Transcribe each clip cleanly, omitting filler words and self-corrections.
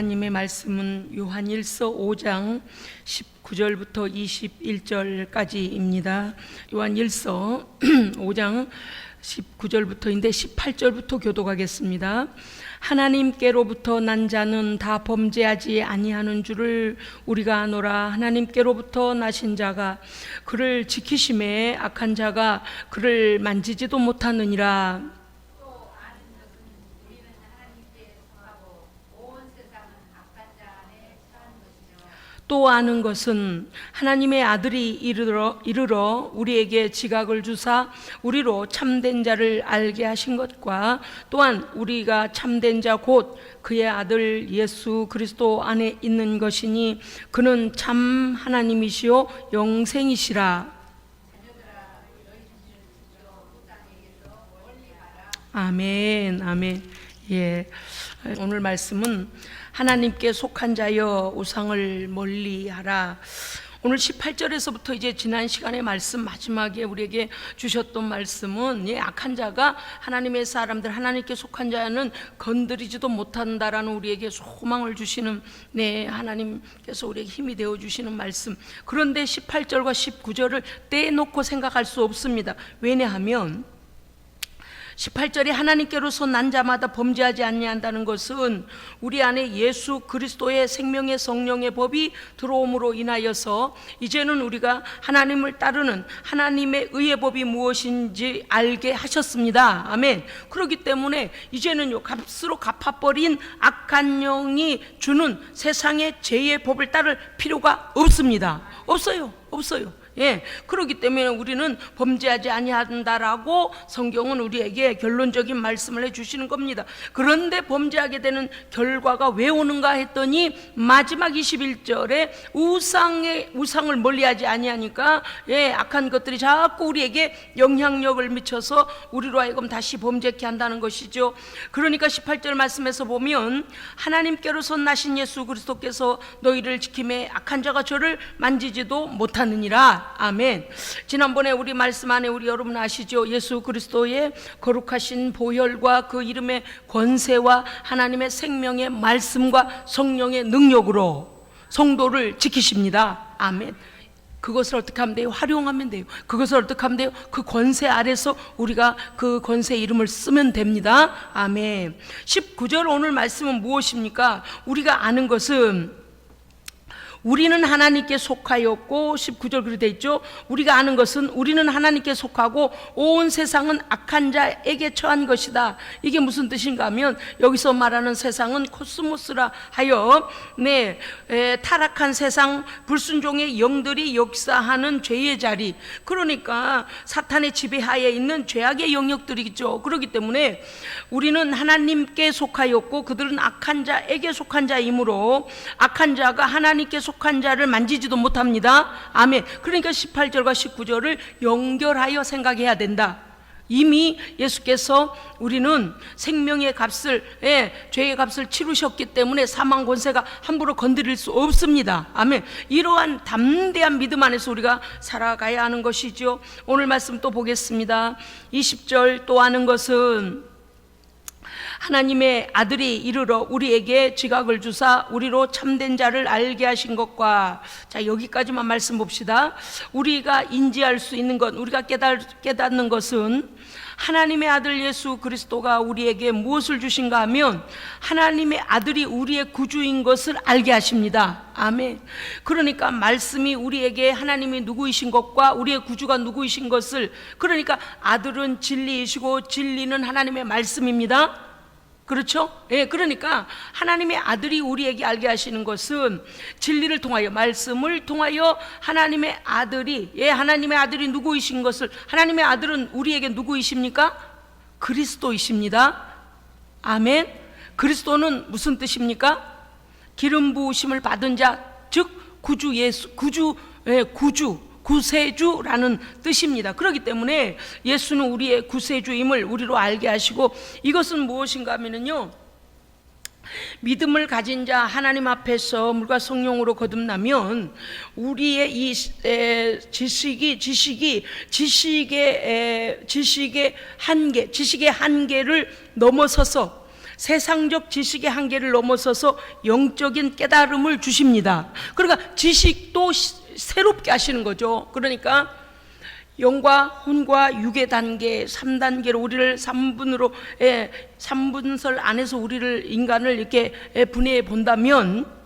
하나님의 말씀은 요한일서 5장 19절부터 21절까지입니다. 요한일서 5장 19절부터인데 18절부터 교독하겠습니다. 하나님께로부터 난 자는 다 범죄하지 아니하는 줄을 우리가 아노라. 하나님께로부터 나신 자가 그를 지키심에 악한 자가 그를 만지지도 못하느니라. 또 아는 것은 하나님의 아들이 이르러 우리에게 지각을 주사 우리로 참된 자를 알게 하신 것과 또한 우리가 참된 자 곧 그의 아들 예수 그리스도 안에 있는 것이니 그는 참 하나님이시요 영생이시라. 아멘, 아멘. 예, 오늘 말씀은 하나님께 속한 자여 우상을 멀리하라. 오늘 18절에서부터 이제 지난 시간의 말씀 마지막에 우리에게 주셨던 말씀은 악한 자가 하나님의 사람들, 하나님께 속한 자는 건드리지도 못한다라는 우리에게 소망을 주시는 하나님께서 우리에게 힘이 되어 주시는 말씀. 그런데 18절과 19절을 떼놓고 생각할 수 없습니다. 왜냐하면 18절에 하나님께로서 난 자마다 범죄하지 아니한다는 것은 우리 안에 예수 그리스도의 생명의 성령의 법이 들어옴으로 인하여서 이제는 우리가 하나님을 따르는 하나님의 의의 법이 무엇인지 알게 하셨습니다. 아멘. 그렇기 때문에 이제는 값으로 갚아버린 악한 영이 주는 세상의 죄의 법을 따를 필요가 없습니다. 없어요. 그렇기 때문에 우리는 범죄하지 아니한다라고 성경은 우리에게 결론적인 말씀을 해주시는 겁니다. 그런데 범죄하게 되는 결과가 왜 오는가 했더니 마지막 21절에 우상을 멀리하지 아니하니까 악한 것들이 자꾸 우리에게 영향력을 미쳐서 우리로 하여금 다시 범죄케 한다는 것이죠. 그러니까 18절 말씀에서 보면 하나님께로서 나신 예수 그리스도께서 너희를 지킴에 악한 자가 저를 만지지도 못하느니라. 아멘. 지난번에 우리 말씀 안에 우리 여러분 아시죠? 예수 그리스도의 거룩하신 보혈과 그 이름의 권세와 하나님의 생명의 말씀과 성령의 능력으로 성도를 지키십니다. 아멘. 그것을 어떻게 하면 돼요? 활용하면 돼요. 그것을 어떻게 하면 돼요? 그 권세 아래서 우리가 그 권세 이름을 쓰면 됩니다. 아멘. 19절 오늘 말씀은 무엇입니까? 우리가 아는 것은 우리는 하나님께 속하였고 19절 그렇게 돼 있죠. 우리가 아는 것은 우리는 하나님께 속하고 온 세상은 악한 자에게 처한 것이다. 이게 무슨 뜻인가 하면 여기서 말하는 세상은 코스모스라 하여 타락한 세상, 불순종의 영들이 역사하는 죄의 자리, 그러니까 사탄의 지배하에 있는 죄악의 영역들이죠. 그렇기 때문에 우리는 하나님께 속하였고 그들은 악한 자에게 속한 자이므로 악한 자가 하나님께 속한 자를 만지지도 못합니다. 아멘. 그러니까 18절과 19절을 연결하여 생각해야 된다. 이미 예수께서 우리는 생명의 값을, 죄의 값을 치르셨기 때문에 사망 권세가 함부로 건드릴 수 없습니다. 아멘. 이러한 담대한 믿음 안에서 우리가 살아가야 하는 것이죠. 오늘 말씀 또 보겠습니다. 20절 또 아는 것은 하나님의 아들이 이르러 우리에게 지각을 주사 우리로 참된 자를 알게 하신 것과, 자 여기까지만 말씀 봅시다. 우리가 인지할 수 있는 것, 우리가 깨닫는 것은 하나님의 아들 예수 그리스도가 우리에게 무엇을 주신가 하면 하나님의 아들이 우리의 구주인 것을 알게 하십니다. 아멘. 그러니까 말씀이 우리에게 하나님이 누구이신 것과 우리의 구주가 누구이신 것을, 그러니까 아들은 진리이시고 진리는 하나님의 말씀입니다. 그렇죠? 그러니까 하나님의 아들이 우리에게 알게 하시는 것은 진리를 통하여, 말씀을 통하여 하나님의 아들이, 하나님의 아들이 누구이신 것을, 하나님의 아들은 우리에게 누구이십니까? 그리스도이십니다. 아멘. 그리스도는 무슨 뜻입니까? 기름 부으심을 받은 자, 즉 구주 예수, 구세주라는 뜻입니다. 그렇기 때문에 예수는 우리의 구세주임을 우리로 알게 하시고, 이것은 무엇인가 하면요, 믿음을 가진 자 하나님 앞에서 물과 성령으로 거듭나면 우리의 이 지식의 한계를 넘어서서 세상적 지식의 한계를 넘어서서 영적인 깨달음을 주십니다. 그러니까 지식도 새롭게 하시는 거죠. 그러니까 영과 혼과 육의 단계 3단계로 우리를 3분설 안에서 우리를 인간을 이렇게 분해해 본다면,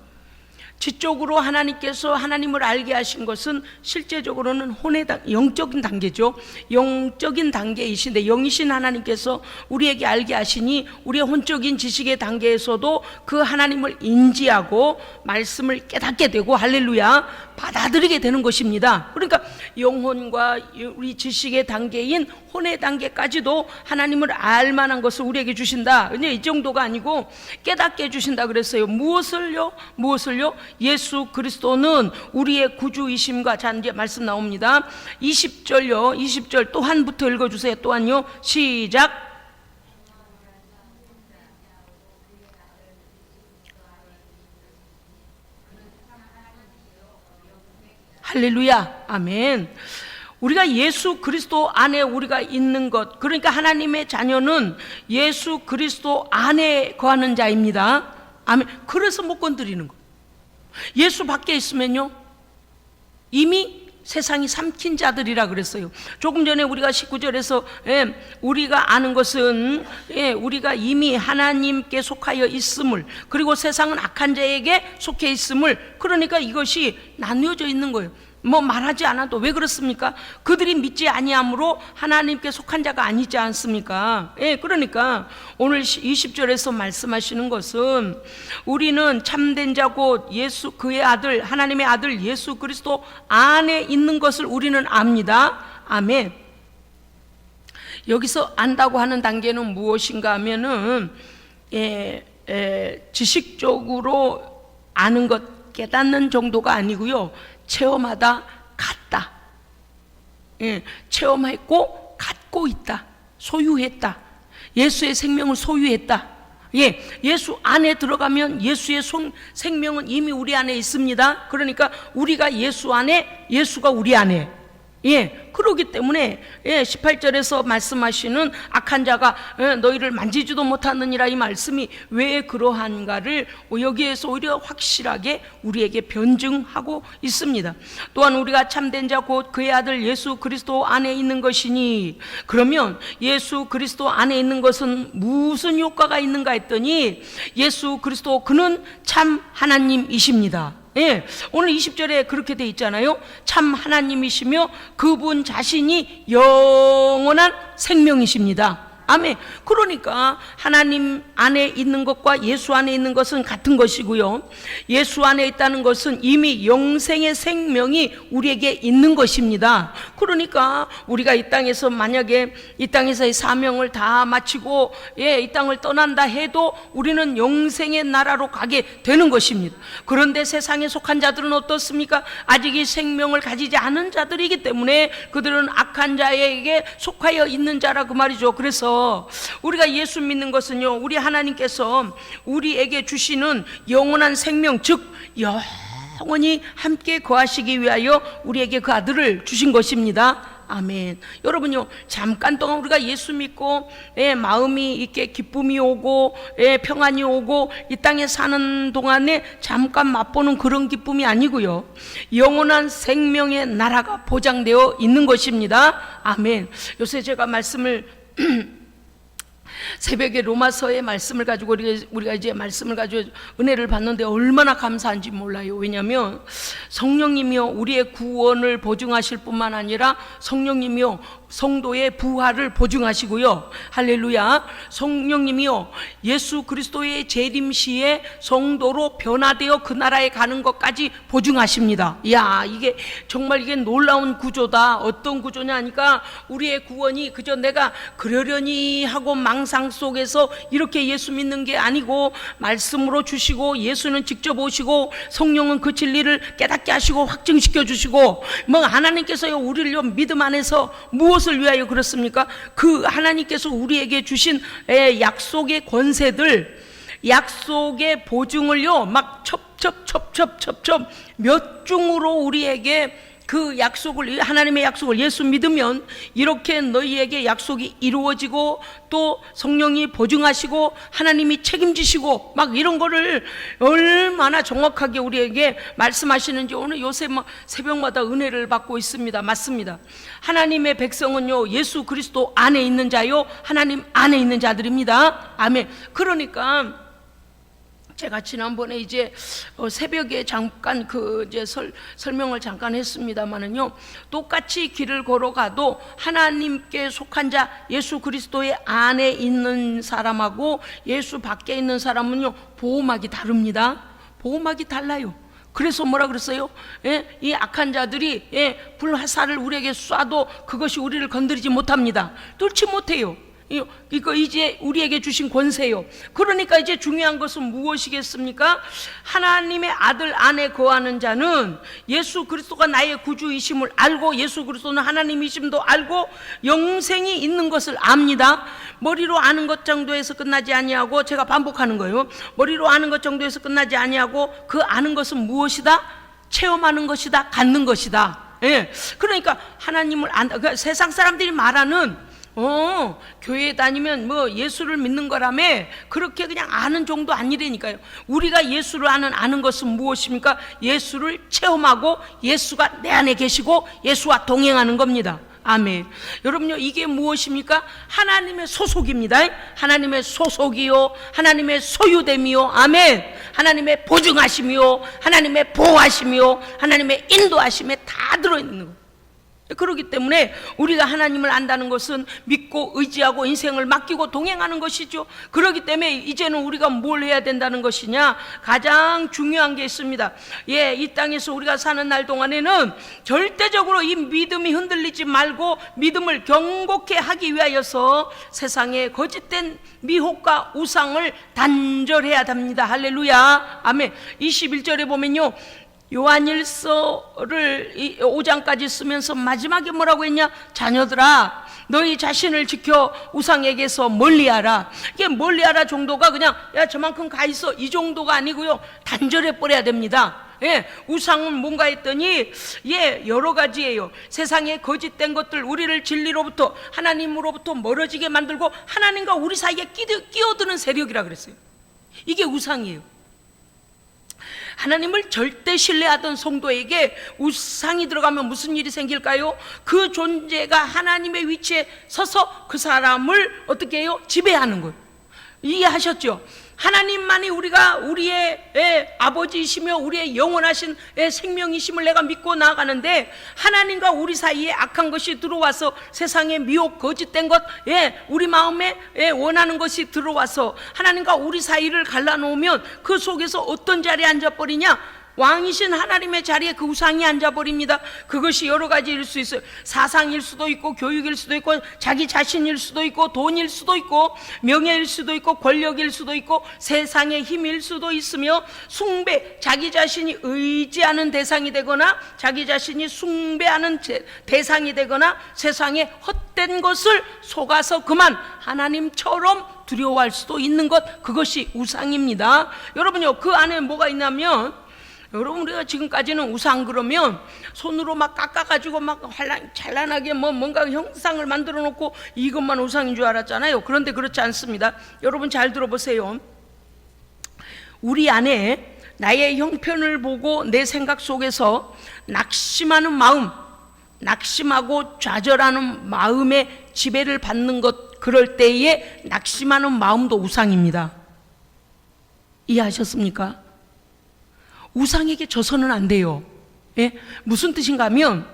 지적으로 하나님께서 하나님을 알게 하신 것은 실제적으로는 영적인 단계죠. 영적인 단계이신데, 영이신 하나님께서 우리에게 알게 하시니 우리의 혼적인 지식의 단계에서도 그 하나님을 인지하고 말씀을 깨닫게 되고, 할렐루야, 받아들이게 되는 것입니다. 그러니까 영혼과 우리 지식의 단계인 혼의 단계까지도 하나님을 알 만한 것을 우리에게 주신다. 그냥 이 정도가 아니고 깨닫게 해주신다 그랬어요. 무엇을요? 예수 그리스도는 우리의 구주이심과, 자 이제 말씀 나옵니다. 20절요. 20절 또한부터 읽어주세요. 또한요. 시작. 할렐루야, 아멘. 우리가 예수 그리스도 안에 우리가 있는 것, 그러니까 하나님의 자녀는 예수 그리스도 안에 거하는 자입니다. 아멘. 그래서 못 건드리는 거. 예수 밖에 있으면요, 이미 세상이 삼킨 자들이라 그랬어요. 조금 전에 우리가 19절에서 우리가 아는 것은 우리가 이미 하나님께 속하여 있음을, 그리고 세상은 악한 자에게 속해 있음을, 그러니까 이것이 나뉘어져 있는 거예요. 뭐 말하지 않아도. 왜 그렇습니까? 그들이 믿지 아니함으로 하나님께 속한 자가 아니지 않습니까? 그러니까 오늘 20절에서 말씀하시는 것은 우리는 참된 자고 예수, 그의 아들, 하나님의 아들 예수 그리스도 안에 있는 것을 우리는 압니다. 아멘. 여기서 안다고 하는 단계는 무엇인가 하면은 지식적으로 아는 것, 깨닫는 정도가 아니고요, 체험하다, 갔다. 체험했고 갖고 있다, 소유했다, 예수의 생명을 소유했다. 예수 안에 들어가면 예수의 생명은 이미 우리 안에 있습니다. 그러니까 우리가 예수 안에, 예수가 우리 안에. 그러기 때문에 18절에서 말씀하시는 악한 자가 너희를 만지지도 못하느니라, 이 말씀이 왜 그러한가를 여기에서 오히려 확실하게 우리에게 변증하고 있습니다. 또한 우리가 참된 자 곧 그의 아들 예수 그리스도 안에 있는 것이니, 그러면 예수 그리스도 안에 있는 것은 무슨 효과가 있는가 했더니, 예수 그리스도 그는 참 하나님이십니다. 오늘 20절에 그렇게 돼 있잖아요. 참 하나님이시며 그분 자신이 영원한 생명이십니다. 아멘. 그러니까 하나님 안에 있는 것과 예수 안에 있는 것은 같은 것이고요, 예수 안에 있다는 것은 이미 영생의 생명이 우리에게 있는 것입니다. 그러니까 우리가 이 땅에서 만약에 이 땅에서의 사명을 다 마치고 이 땅을 떠난다 해도 우리는 영생의 나라로 가게 되는 것입니다. 그런데 세상에 속한 자들은 어떻습니까? 아직 이 생명을 가지지 않은 자들이기 때문에 그들은 악한 자에게 속하여 있는 자라, 그 말이죠. 그래서 우리가 예수 믿는 것은요, 우리 하나님께서 우리에게 주시는 영원한 생명, 즉 영원히 함께 거하시기 위하여 우리에게 그 아들을 주신 것입니다. 아멘. 여러분요, 잠깐 동안 우리가 예수 믿고 마음이 이렇게 기쁨이 오고 평안이 오고 이 땅에 사는 동안에 잠깐 맛보는 그런 기쁨이 아니고요, 영원한 생명의 나라가 보장되어 있는 것입니다. 아멘. 요새 제가 말씀을 새벽에 로마서의 말씀을 가지고 우리가 이제 말씀을 가지고 은혜를 받는데 얼마나 감사한지 몰라요. 왜냐하면 성령님이요, 우리의 구원을 보증하실 뿐만 아니라 성령님이요, 성도의 부활을 보증하시고요, 할렐루야, 성령님이요, 예수 그리스도의 재림 시에 성도로 변화되어 그 나라에 가는 것까지 보증하십니다. 이야, 이게 정말 이게 놀라운 구조다. 어떤 구조냐 하니까, 우리의 구원이 그저 내가 그러려니 하고 망상 속에서 이렇게 예수 믿는 게 아니고, 말씀으로 주시고 예수는 직접 오시고 성령은 그 진리를 깨닫게 하시고 확증시켜 주시고, 뭐 하나님께서요, 우리를 믿음 안에서 무엇을 위하여 그렇습니까? 그 하나님께서 우리에게 주신 약속의 권세들, 약속의 보증을요, 막 첩첩 몇 중으로 우리에게 그 약속을, 하나님의 약속을 예수 믿으면 이렇게 너희에게 약속이 이루어지고 또 성령이 보증하시고 하나님이 책임지시고 막 이런 거를 얼마나 정확하게 우리에게 말씀하시는지 오늘 요새 막 새벽마다 은혜를 받고 있습니다. 맞습니다. 하나님의 백성은요, 예수 그리스도 안에 있는 자요, 하나님 안에 있는 자들입니다. 아멘. 그러니까 제가 지난번에 이제 새벽에 잠깐 설명을 잠깐 했습니다만은요, 똑같이 길을 걸어가도 하나님께 속한 자 예수 그리스도의 안에 있는 사람하고 예수 밖에 있는 사람은요, 보호막이 다릅니다. 보호막이 달라요. 그래서 뭐라 그랬어요? 예? 이 악한 자들이 불화살을 우리에게 쏴도 그것이 우리를 건드리지 못합니다. 뚫지 못해요. 이거 이제 우리에게 주신 권세요. 그러니까 이제 중요한 것은 무엇이겠습니까? 하나님의 아들 안에 거하는 자는 예수 그리스도가 나의 구주이심을 알고 예수 그리스도는 하나님이심도 알고 영생이 있는 것을 압니다. 머리로 아는 것 정도에서 끝나지 아니하고, 제가 반복하는 거예요. 머리로 아는 것 정도에서 끝나지 아니하고 그 아는 것은 무엇이다? 체험하는 것이다. 갖는 것이다. 예. 그러니까 하나님을 그러니까 세상 사람들이 말하는 교회에 다니면 뭐 예수를 믿는 거라며 그렇게 그냥 아는 정도 아니라니까요. 우리가 예수를 아는 것은 무엇입니까? 예수를 체험하고 예수가 내 안에 계시고 예수와 동행하는 겁니다. 아멘. 여러분요, 이게 무엇입니까? 하나님의 소속입니다. 하나님의 소속이요, 하나님의 소유됨이요, 아멘. 하나님의 보증하심이요, 하나님의 보호하심이요, 하나님의 인도하심에 다 들어있는 거예요. 그렇기 때문에 우리가 하나님을 안다는 것은 믿고 의지하고 인생을 맡기고 동행하는 것이죠. 그렇기 때문에 이제는 우리가 뭘 해야 된다는 것이냐, 가장 중요한 게 있습니다. 이 땅에서 우리가 사는 날 동안에는 절대적으로 이 믿음이 흔들리지 말고 믿음을 견고케 하기 위하여서 세상에 거짓된 미혹과 우상을 단절해야 합니다. 할렐루야, 아멘. 21절에 보면요, 요한일서를 5장까지 쓰면서 마지막에 뭐라고 했냐? 자녀들아, 너희 자신을 지켜 우상에게서 멀리하라. 이게 멀리하라 정도가 그냥 야 저만큼 가 있어 이 정도가 아니고요, 단절해 버려야 됩니다. 우상은 뭔가 했더니 여러 가지예요. 세상의 거짓된 것들, 우리를 진리로부터 하나님으로부터 멀어지게 만들고 하나님과 우리 사이에 끼어드는 세력이라 그랬어요. 이게 우상이에요. 하나님을 절대 신뢰하던 성도에게 우상이 들어가면 무슨 일이 생길까요? 그 존재가 하나님의 위치에 서서 그 사람을 어떻게 해요? 지배하는 거예요. 이해하셨죠? 하나님만이 우리의 아버지이시며 우리의 영원하신 생명이심을 내가 믿고 나아가는데, 하나님과 우리 사이에 악한 것이 들어와서 세상에 미혹 거짓된 것, 우리 마음에 원하는 것이 들어와서 하나님과 우리 사이를 갈라놓으면 그 속에서 어떤 자리에 앉아버리냐? 왕이신 하나님의 자리에 그 우상이 앉아버립니다. 그것이 여러 가지일 수 있어요. 사상일 수도 있고, 교육일 수도 있고, 자기 자신일 수도 있고, 돈일 수도 있고, 명예일 수도 있고, 권력일 수도 있고, 세상의 힘일 수도 있으며, 숭배, 자기 자신이 의지하는 대상이 되거나 자기 자신이 숭배하는 대상이 되거나 세상의 헛된 것을 속아서 그만 하나님처럼 두려워할 수도 있는 것, 그것이 우상입니다. 여러분요, 그 안에 뭐가 있냐면, 여러분, 우리가 지금까지는 우상 그러면 손으로 막 깎아가지고 막 찬란하게 뭔가 형상을 만들어 놓고 이것만 우상인 줄 알았잖아요. 그런데 그렇지 않습니다. 여러분 잘 들어보세요. 우리 안에 나의 형편을 보고 내 생각 속에서 낙심하는 마음, 낙심하고 좌절하는 마음의 지배를 받는 것, 그럴 때에 낙심하는 마음도 우상입니다. 이해하셨습니까? 우상에게 져서는 안 돼요. 무슨 뜻인가 하면,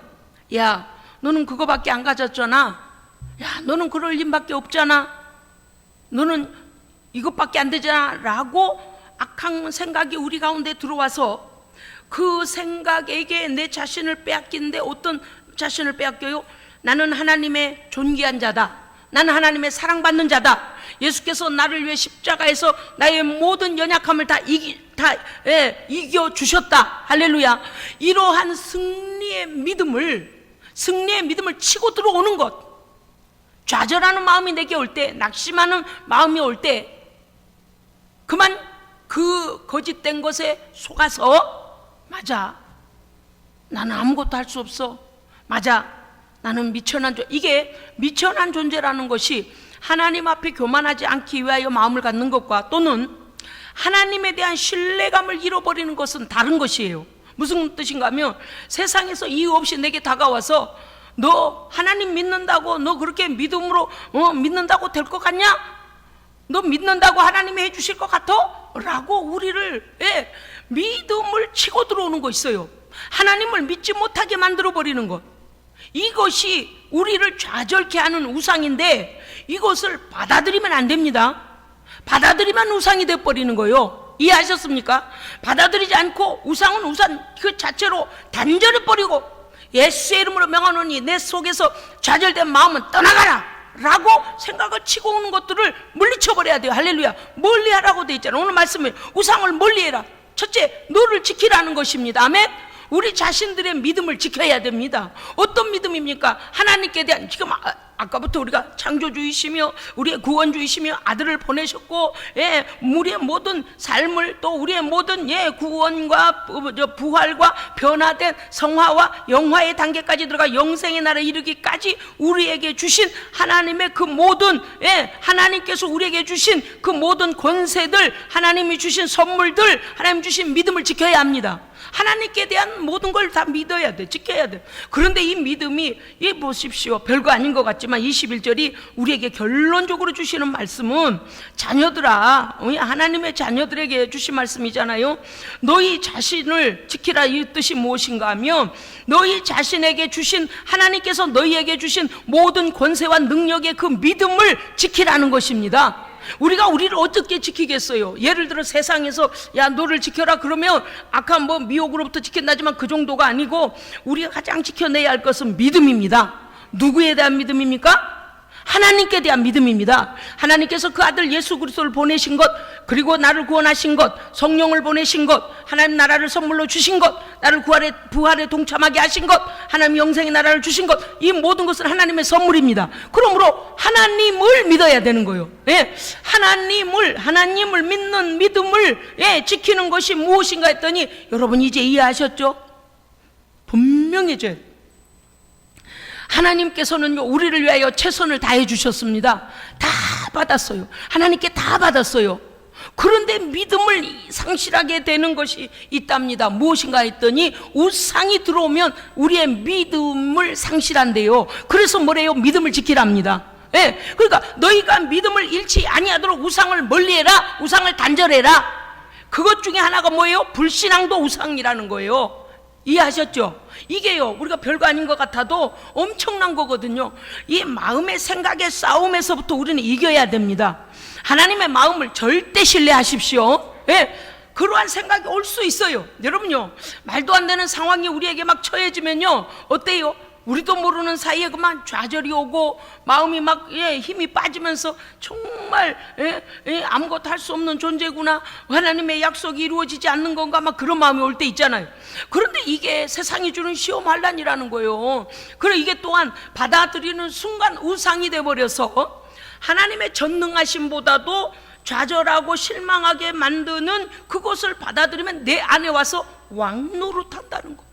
야 너는 그거밖에 안 가졌잖아, 야 너는 그럴 힘밖에 없잖아, 너는 이것밖에 안 되잖아 라고 악한 생각이 우리 가운데 들어와서 그 생각에게 내 자신을 빼앗기는데, 어떤 자신을 빼앗겨요? 나는 하나님의 존귀한 자다, 나는 하나님의 사랑받는 자다, 예수께서 나를 위해 십자가에서 나의 모든 연약함을 다 이겨주셨다, 할렐루야. 이러한 승리의 믿음을 치고 들어오는 것, 좌절하는 마음이 내게 올 때, 낙심하는 마음이 올 때, 그만 그 거짓된 것에 속아서, 맞아, 나는 아무것도 할 수 없어. 맞아, 나는 미천한 존재. 이게 미천한 존재라는 것이 하나님 앞에 교만하지 않기 위하여 마음을 갖는 것과 또는 하나님에 대한 신뢰감을 잃어버리는 것은 다른 것이에요. 무슨 뜻인가 하면 세상에서 이유 없이 내게 다가와서 너 하나님 믿는다고, 너 그렇게 믿음으로 믿는다고 될 것 같냐? 너 믿는다고 하나님이 해주실 것 같아? 라고 우리를 믿음을 치고 들어오는 거 있어요. 하나님을 믿지 못하게 만들어버리는 것, 이것이 우리를 좌절케 하는 우상인데 이것을 받아들이면 안 됩니다. 받아들이면 우상이 되어버리는 거예요. 이해하셨습니까? 받아들이지 않고 우상은 우상 그 자체로 단절해버리고 예수의 이름으로 명하노니 내 속에서 좌절된 마음은 떠나가라 라고 생각을 치고 오는 것들을 물리쳐버려야 돼요. 할렐루야. 멀리하라고 돼 있잖아요. 오늘 말씀에 우상을 멀리해라. 첫째, 너를 지키라는 것입니다. 아멘. 우리 자신들의 믿음을 지켜야 됩니다. 어떤 믿음입니까? 하나님께 대한, 지금 아까부터 우리가 창조주이시며 우리의 구원주이시며 아들을 보내셨고, 우리의 모든 삶을, 또 우리의 모든 구원과 부활과 변화된 성화와 영화의 단계까지 들어가 영생의 나라에 이르기까지 우리에게 주신 하나님의 그 모든, 하나님께서 우리에게 주신 그 모든 권세들, 하나님이 주신 선물들, 하나님 주신 믿음을 지켜야 합니다. 하나님께 대한 모든 걸 다 믿어야 돼, 지켜야 돼. 그런데 이 믿음이, 보십시오, 별거 아닌 것 같지만 21절이 우리에게 결론적으로 주시는 말씀은, 자녀들아, 하나님의 자녀들에게 주신 말씀이잖아요. 너희 자신을 지키라. 이 뜻이 무엇인가 하면 너희 자신에게 주신, 하나님께서 너희에게 주신 모든 권세와 능력의 그 믿음을 지키라는 것입니다. 우리가 우리를 어떻게 지키겠어요? 예를 들어 세상에서 야 너를 지켜라 그러면 악한 미혹으로부터 지킨다지만 그 정도가 아니고 우리가 가장 지켜내야 할 것은 믿음입니다. 누구에 대한 믿음입니까? 하나님께 대한 믿음입니다. 하나님께서 그 아들 예수 그리스도를 보내신 것, 그리고 나를 구원하신 것, 성령을 보내신 것, 하나님 나라를 선물로 주신 것, 나를 부활에 동참하게 하신 것, 하나님 영생의 나라를 주신 것, 이 모든 것은 하나님의 선물입니다. 그러므로 하나님을 믿어야 되는 거예요. 하나님을 믿는 믿음을 지키는 것이 무엇인가 했더니, 여러분 이제 이해하셨죠? 분명해져요. 하나님께서는 우리를 위하여 최선을 다해 주셨습니다. 다 받았어요. 하나님께 다 받았어요. 그런데 믿음을 상실하게 되는 것이 있답니다. 무엇인가 했더니 우상이 들어오면 우리의 믿음을 상실한대요. 그래서 뭐래요? 믿음을 지키랍니다. 그러니까 너희가 믿음을 잃지 아니하도록 우상을 멀리해라, 우상을 단절해라. 그것 중에 하나가 뭐예요? 불신앙도 우상이라는 거예요. 이해하셨죠? 이게요, 우리가 별거 아닌 것 같아도 엄청난 거거든요. 이 마음의 생각의 싸움에서부터 우리는 이겨야 됩니다. 하나님의 마음을 절대 신뢰하십시오. 그러한 생각이 올 수 있어요. 여러분요, 말도 안 되는 상황이 우리에게 막 처해지면요, 어때요? 우리도 모르는 사이에 그만 좌절이 오고 마음이 막 힘이 빠지면서 정말 아무것도 할 수 없는 존재구나, 하나님의 약속이 이루어지지 않는 건가, 막 그런 마음이 올 때 있잖아요. 그런데 이게 세상이 주는 시험 환난이라는 거예요. 그래 이게 또한 받아들이는 순간 우상이 돼버려서 하나님의 전능하심보다도 좌절하고 실망하게 만드는 그것을 받아들이면 내 안에 와서 왕노릇한다는 거.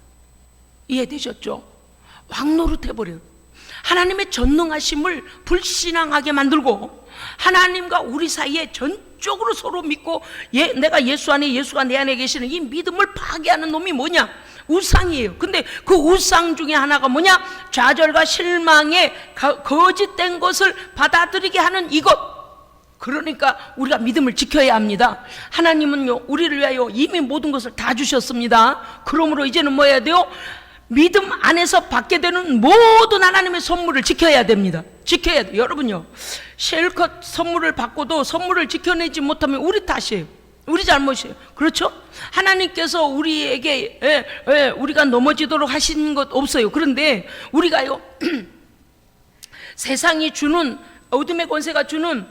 이해되셨죠? 왕노릇해버려요. 하나님의 전능하심을 불신앙하게 만들고 하나님과 우리 사이에 전적으로 서로 믿고 내가 예수 안에, 예수가 내 안에 계시는 이 믿음을 파괴하는 놈이 뭐냐? 우상이에요. 근데 그 우상 중에 하나가 뭐냐? 좌절과 실망에 거짓된 것을 받아들이게 하는 이것. 그러니까 우리가 믿음을 지켜야 합니다. 하나님은요, 우리를 위하여 이미 모든 것을 다 주셨습니다. 그러므로 이제는 뭐 해야 돼요? 믿음 안에서 받게 되는 모든 하나님의 선물을 지켜야 됩니다. 지켜야 돼요. 여러분요, 실컷 선물을 받고도 선물을 지켜내지 못하면 우리 탓이에요. 우리 잘못이에요. 그렇죠? 하나님께서 우리에게 우리가 넘어지도록 하신 것 없어요. 그런데 우리가요 세상이 주는, 어둠의 권세가 주는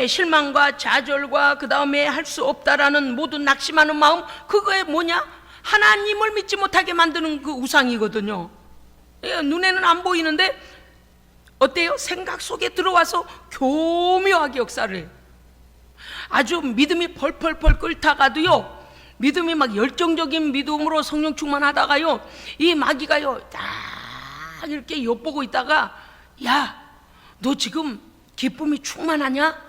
실망과 좌절과 그 다음에 할 수 없다라는 모든 낙심하는 마음, 그거에 뭐냐? 하나님을 믿지 못하게 만드는 그 우상이거든요. 눈에는 안 보이는데 어때요? 생각 속에 들어와서 교묘하게 역사를 해요. 아주 믿음이 펄펄펄 끓다가도요, 믿음이 막 열정적인 믿음으로 성령 충만하다가요, 이 마귀가요 딱 이렇게 엿보고 있다가, 야, 너 지금 기쁨이 충만하냐?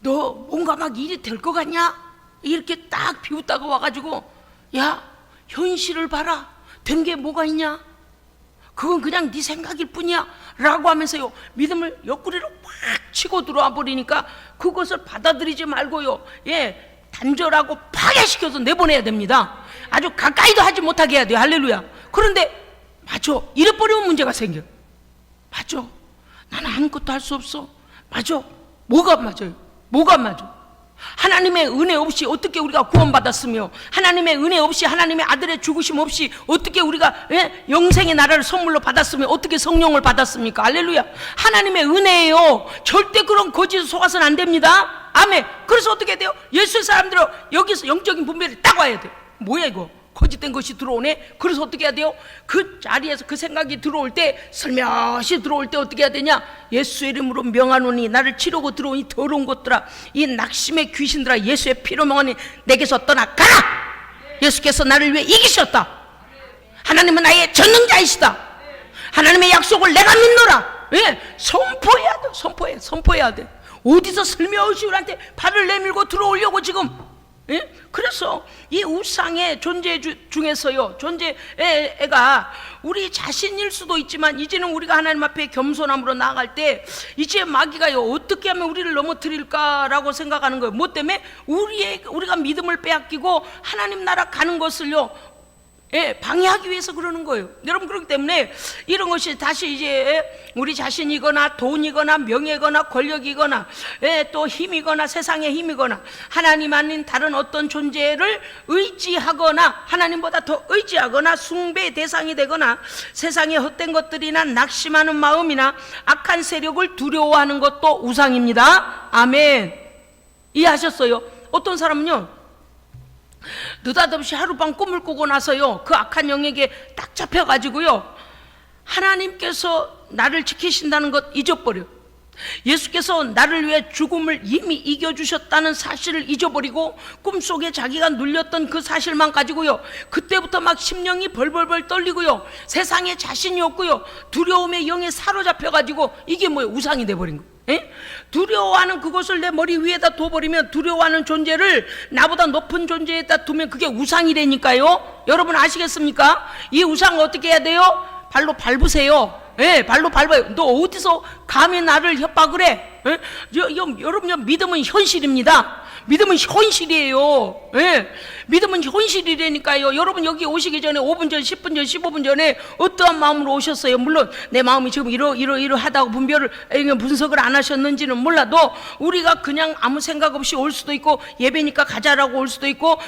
너 뭔가 막 일이 될 것 같냐? 이렇게 딱 비웃다가 와가지고, 야, 현실을 봐라. 된 게 뭐가 있냐? 그건 그냥 네 생각일 뿐이야 라고 하면서요, 믿음을 옆구리로 팍 치고 들어와 버리니까 그것을 받아들이지 말고요, 예, 단절하고 파괴시켜서 내보내야 됩니다. 아주 가까이도 하지 못하게 해야 돼요. 할렐루야. 그런데 맞아, 이래버리면 문제가 생겨. 맞아, 나는 아무것도 할 수 없어. 맞아. 뭐가 맞아요? 뭐가 맞아? 하나님의 은혜 없이 어떻게 우리가 구원받았으며, 하나님의 은혜 없이, 하나님의 아들의 죽으심 없이 어떻게 우리가 영생의 나라를 선물로 받았으며 어떻게 성령을 받았습니까? 할렐루야. 하나님의 은혜예요. 절대 그런 거짓에 속아서는 안 됩니다. 아멘. 그래서 어떻게 돼요? 예수의 사람들은 여기서 영적인 분별이 딱 와야 돼요. 뭐야 이거? 거짓된 것이 들어오네. 그래서 어떻게 해야 돼요? 그 자리에서 그 생각이 들어올 때, 슬며시 들어올 때 어떻게 해야 되냐? 예수 이름으로 명하노니 나를 치르고 들어오니 더러운 것들아, 이 낙심의 귀신들아, 예수의 피로 명하니 내게서 떠나가라. 예수께서 나를 위해 이기셨다. 하나님은 나의 전능자이시다. 하나님의 약속을 내가 믿노라. 예, 선포해야 돼. 선포해야 돼. 어디서 슬며시 우리한테 발을 내밀고 들어오려고 지금. 예? 그래서 이 우상의 존재 중에서요, 존재가 우리 자신일 수도 있지만, 이제는 우리가 하나님 앞에 겸손함으로 나아갈 때 이제 마귀가요 어떻게 하면 우리를 넘어뜨릴까라고 생각하는 거예요. 뭐 때문에? 우리가 믿음을 빼앗기고 하나님 나라 가는 것을요, 예, 방해하기 위해서 그러는 거예요. 여러분, 그렇기 때문에 이런 것이 다시 이제 우리 자신이거나 돈이거나 명예거나 권력이거나, 예, 또 힘이거나 세상의 힘이거나 하나님 아닌 다른 어떤 존재를 의지하거나 하나님보다 더 의지하거나 숭배의 대상이 되거나 세상의 헛된 것들이나 낙심하는 마음이나 악한 세력을 두려워하는 것도 우상입니다. 아멘. 이해하셨어요? 어떤 사람은요, 느닷없이 하룻밤 꿈을 꾸고 나서요, 그 악한 영에게 딱 잡혀가지고요, 하나님께서 나를 지키신다는 것 잊어버려. 예수께서 나를 위해 죽음을 이미 이겨주셨다는 사실을 잊어버리고 꿈속에 자기가 눌렸던 그 사실만 가지고요, 그때부터 막 심령이 벌벌벌 떨리고요, 세상에 자신이 없고요, 두려움의 영에 사로잡혀가지고 이게 뭐예요? 우상이 돼버린 거예요. 에? 두려워하는 그것을 내 머리 위에다 둬버리면, 두려워하는 존재를 나보다 높은 존재에다 두면 그게 우상이 되니까요. 여러분 아시겠습니까? 이 우상을 어떻게 해야 돼요? 발로 밟으세요. 예, 발로 밟아요. 너 어디서 감히 나를 협박을 해? 예? 여러분, 믿음은 현실입니다. 믿음은 현실이에요. 예, 믿음은 현실이라니까요. 여러분, 여기 오시기 전에 5분 전, 10분 전, 15분 전에 어떠한 마음으로 오셨어요? 물론 내 마음이 지금 이러하다고 분석을 안 하셨는지는 몰라도, 우리가 그냥 아무 생각 없이 올 수도 있고, 예배니까 가자라고 올 수도 있고,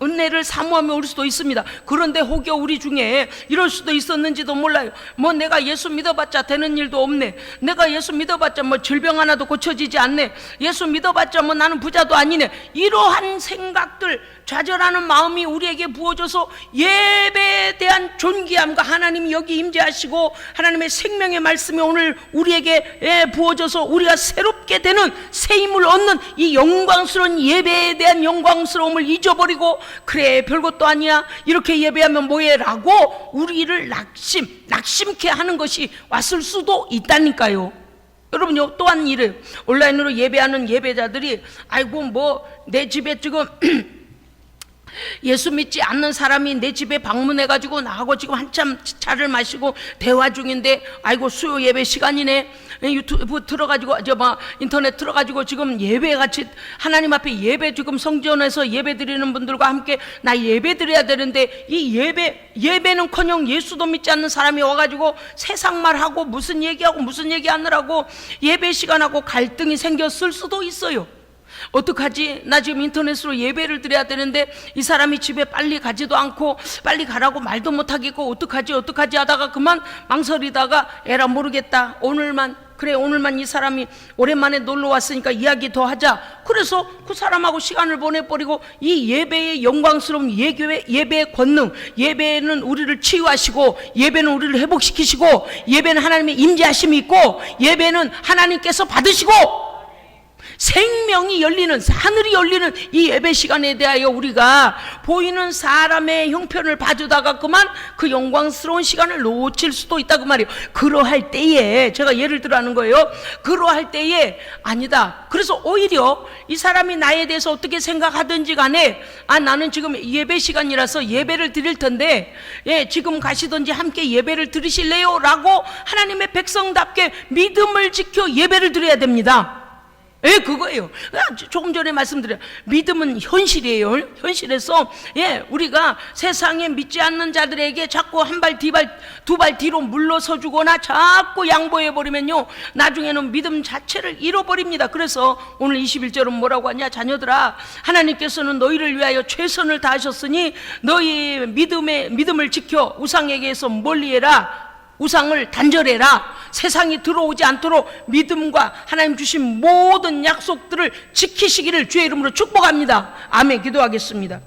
은혜를 사모하며 올 수도 있습니다. 그런데 혹여 우리 중에 이럴 수도 있었는지도 몰라요. 뭐 내가 예수 믿어봤자 되는 일도 없네. 내가 예수 믿어봤자 뭐 질병 하나도 고쳐지지 않네. 예수 믿어봤자 뭐 나는 부자도 아니네. 이러한 생각들, 좌절하는 마음이 우리에게 부어져서 예배에 대한 존귀함과 하나님이 여기 임재하시고 하나님의 생명의 말씀이 오늘 우리에게 부어져서 우리가 새롭게 되는 새 힘을 얻는 이 영광스러운 예배에 대한 영광스러움을 잊어버리고, 그래 별것도 아니야, 이렇게 예배하면 뭐해 라고 우리를 낙심케 하는 것이 왔을 수도 있다니까요. 여러분요, 또한 이래요. 온라인으로 예배하는 예배자들이, 아이고 뭐 내 집에 지금 예수 믿지 않는 사람이 내 집에 방문해가지고 나하고 지금 한참 차를 마시고 대화 중인데, 아이고 수요 예배 시간이네. 유튜브 들어가지고 인터넷 들어가지고 지금 예배 같이 하나님 앞에 예배, 지금 성전에서 예배 드리는 분들과 함께 나 예배 드려야 되는데, 이 예배는커녕 예수도 믿지 않는 사람이 와가지고 세상 말하고 무슨 얘기하고 무슨 얘기하느라고 예배 시간하고 갈등이 생겼을 수도 있어요. 어떡하지? 나 지금 인터넷으로 예배를 드려야 되는데 이 사람이 집에 빨리 가지도 않고 빨리 가라고 말도 못하겠고 어떡하지 하다가 그만 망설이다가, 에라 모르겠다, 오늘만 이 사람이 오랜만에 놀러 왔으니까 이야기 더 하자. 그래서 그 사람하고 시간을 보내버리고, 이 예배의 영광스러운 예배의 권능, 예배는 우리를 치유하시고, 예배는 우리를 회복시키시고, 예배는 하나님의 임재하심이 있고, 예배는 하나님께서 받으시고, 생명이 열리는, 하늘이 열리는 이 예배 시간에 대하여 우리가 보이는 사람의 형편을 봐주다가 그만 그 영광스러운 시간을 놓칠 수도 있다 그 말이에요. 그러할 때에, 제가 예를 들어 하는 거예요. 그러할 때에 아니다. 그래서 오히려 이 사람이 나에 대해서 어떻게 생각하든지 간에, 나는 지금 예배 시간이라서 예배를 드릴 텐데, 지금 가시든지 함께 예배를 드리실래요? 라고 하나님의 백성답게 믿음을 지켜 예배를 드려야 됩니다. 그거예요. 조금 전에 말씀드려, 믿음은 현실이에요. 현실에서 우리가 세상에 믿지 않는 자들에게 자꾸 한 발 두 발 뒤로 물러서 주거나 자꾸 양보해 버리면요, 나중에는 믿음 자체를 잃어버립니다. 그래서 오늘 21절은 뭐라고 하냐? 자녀들아, 하나님께서는 너희를 위하여 최선을 다하셨으니 너희 믿음을 지켜 우상에게서 멀리해라. 우상을 단절해라. 세상이 들어오지 않도록 믿음과 하나님 주신 모든 약속들을 지키시기를 주의 이름으로 축복합니다. 아멘. 기도하겠습니다.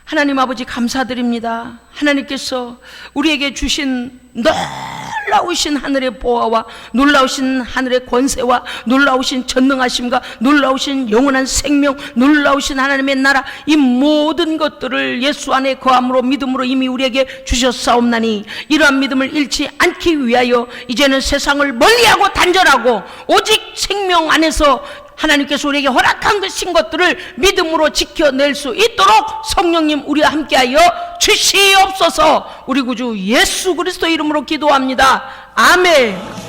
하나님 아버지 감사드립니다. 하나님께서 우리에게 주신 놀라우신 하늘의 보화와 놀라우신 하늘의 권세와 놀라우신 전능하심과 놀라우신 영원한 생명, 놀라우신 하나님의 나라, 이 모든 것들을 예수 안에 거함으로 믿음으로 이미 우리에게 주셨사옵나니 이러한 믿음을 잃지 않기 위하여 이제는 세상을 멀리하고 단절하고 오직 생명 안에서 하나님께서 우리에게 허락한 것들을 믿음으로 지켜낼 수 있도록 성령님 우리와 함께하여 주시옵소서. 우리 구주 예수 그리스도 이름으로 기도합니다. 아멘.